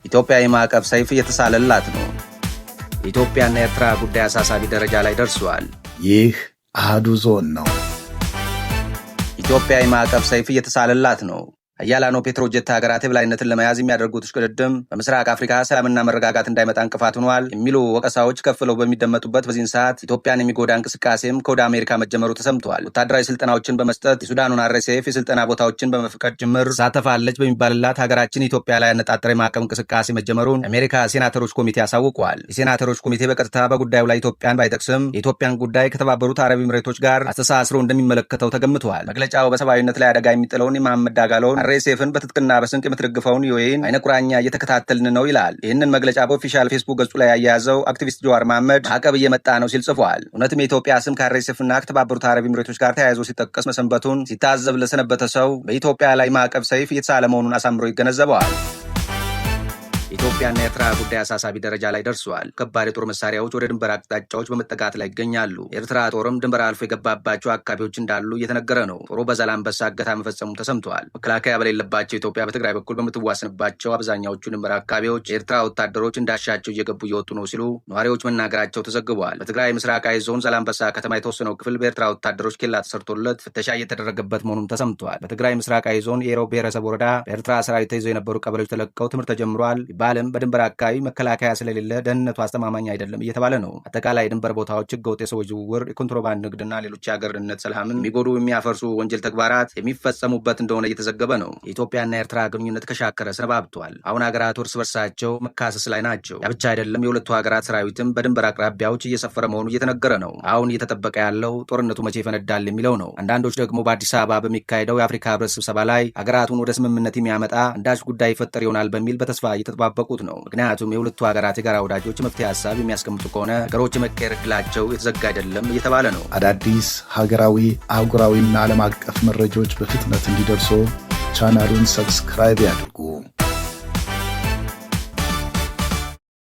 ኢትዮጵያ የማዕቀብ ሰይፍ እየተሳለላት ነው። የኢትዮጵያና ኤርትራ ጉዳይ አሳሳቢ ደረጃ ላይ ደርሷል። ይህ አሃዱ ዞን ነው። ኢትዮጵያ የማዕቀብ ሰይፍ እየተሳለላት ነው። አያላኖ ፔትሮጀት ሀገራት የበላይነትን ለመያዝ የሚያደርጉት እሽቅድድም በምስራቅ አፍሪካ ሰላምና መረጋጋት እንዳይመጣ እንቅፋት ሆኗል የሚሉ ወቀሳዎች ከፍለው በሚደመጡበት በዚህን ሰዓት ኢትዮጵያን የሚጎዳ እንቅስቃሴም ከወደ አሜሪካ መጀመሩ ተሰምቷል። ወታደራዊ ስልጠናዎችን በመስጠት የሱዳኑን RSF የስልጠና ቦታዎችን በመፍቀድ ጭምር ሳተፋለች በሚባልላት ሀገራችን ኢትዮጵያ ላይ ያነጣጠረ የማዕቀብ እንቅስቃሴ መጀመሩን የአሜሪካ ሴናተሮች ኮሚቴ አሳውቋል። የሴናተሮች ኮሚቴ በቀጥታ በጉዳዩ ላይ ኢትዮጵያን ባይጠቅስም የኢትዮጵያን ጉዳይ ከተባበሩት አረብ ኤምሬቶች ጋር አስተሳስሮ እንደሚመለከተው ተገምቷል። መግለጫው በሰብአዊነት ላይ አደጋ የሚጥለውን የመሐመድ ዳጋሎን RSFን በትጥቅና በስንቅ የምትደግፈውን ዩኤን አይነ ቁራኛ እየተከታተልን ነው ይላል። ይህንን መግለጫ በኦፊሻል ፌስቡክ ገጹ ላይ ያያያዘው አክቲቪስት ጀዋር መሐመድ ማዕቀብ እየመጣ ነው ሲል ጽፏል። እውነትም የኢትዮጵያ ስም ከRSFና ከተባበሩት አረብ ኤምሬቶች ጋር ተያይዞ ሲጠቀስ መሰንበቱን ሲታዘብ ለሰነበተ ሰው በኢትዮጵያ ላይ ማዕቀብ ሰይፍ እየተሳለ መሆኑን አሳምሮ ይገነዘበዋል። የኢትዮጵያና ኤርትራ ጉዳይ አሳሳቢ ደረጃ ላይ ደርሷል። ከባድ የጦር መሳሪያዎች ወደ ድንበር አቅጣጫዎች በመጠጋት ላይ ይገኛሉ። የኤርትራ ጦርም ድንበር አልፎ የገባባቸው አካባቢዎች እንዳሉ እየተነገረ ነው። ጦሩ በዛላምበሳ እገታ መፈጸሙ ተሰምተዋል። መከላከያ በሌለባቸው ኢትዮጵያ በትግራይ በኩል በምትዋስንባቸው አብዛኛዎቹ ድንበር አካባቢዎች የኤርትራ ወታደሮች እንዳሻቸው እየገቡ እየወጡ ነው ሲሉ ነዋሪዎች መናገራቸው ተዘግቧል። በትግራይ ምስራቃዊ ዞን ዛላምበሳ ከተማ የተወሰነው ክፍል በኤርትራ ወታደሮች ኬላ ተሰርቶለት ፍተሻ እየተደረገበት መሆኑም ተሰምተዋል። በትግራይ ምስራቃዊ ዞን የኢሮብ ብሔረሰብ ወረዳ በኤርትራ ሰራዊት ተይዘው የነበሩ ቀበሌዎች ተለቀው ትምህርት ተጀምሯል ባለም በድንበር አካባቢ መከላከያ ስለሌለ ደህንነቱ አስተማማኝ አይደለም እየተባለ ነው። አጠቃላይ ድንበር ቦታዎች ህገወጥ የሰዎች ዝውውር፣ የኮንትሮባንድ ንግድና ሌሎች የሀገር ደህንነት ሰላምን የሚጎዱ የሚያፈርሱ ወንጀል ተግባራት የሚፈጸሙበት እንደሆነ እየተዘገበ ነው። የኢትዮጵያና ኤርትራ ግንኙነት ከሻከረ ሰነባብቷል። አሁን ሀገራቱ እርስ በርሳቸው መካሰስ ላይ ናቸው። ያ ብቻ አይደለም፣ የሁለቱ ሀገራት ሰራዊትም በድንበር አቅራቢያዎች እየሰፈረ መሆኑ እየተነገረ ነው። አሁን እየተጠበቀ ያለው ጦርነቱ መቼ ይፈነዳል የሚለው ነው። አንዳንዶች ደግሞ በአዲስ አበባ በሚካሄደው የአፍሪካ ህብረት ስብሰባ ላይ ሀገራቱን ወደ ስምምነት የሚያመጣ አንዳች ጉዳይ ይፈጠር ይሆናል በሚል በተስፋ እየተጠባበቁት ነው። ምክንያቱም የሁለቱ ሀገራት የጋራ ወዳጆች መፍትሄ ሀሳብ የሚያስቀምጡ ከሆነ ነገሮች የመቀየር ዕድላቸው የተዘጋ አይደለም እየተባለ ነው። አዳዲስ ሀገራዊ፣ አህጉራዊና ዓለም አቀፍ መረጃዎች በፍጥነት እንዲደርሱ ቻናሉን ሰብስክራይብ ያድርጉ።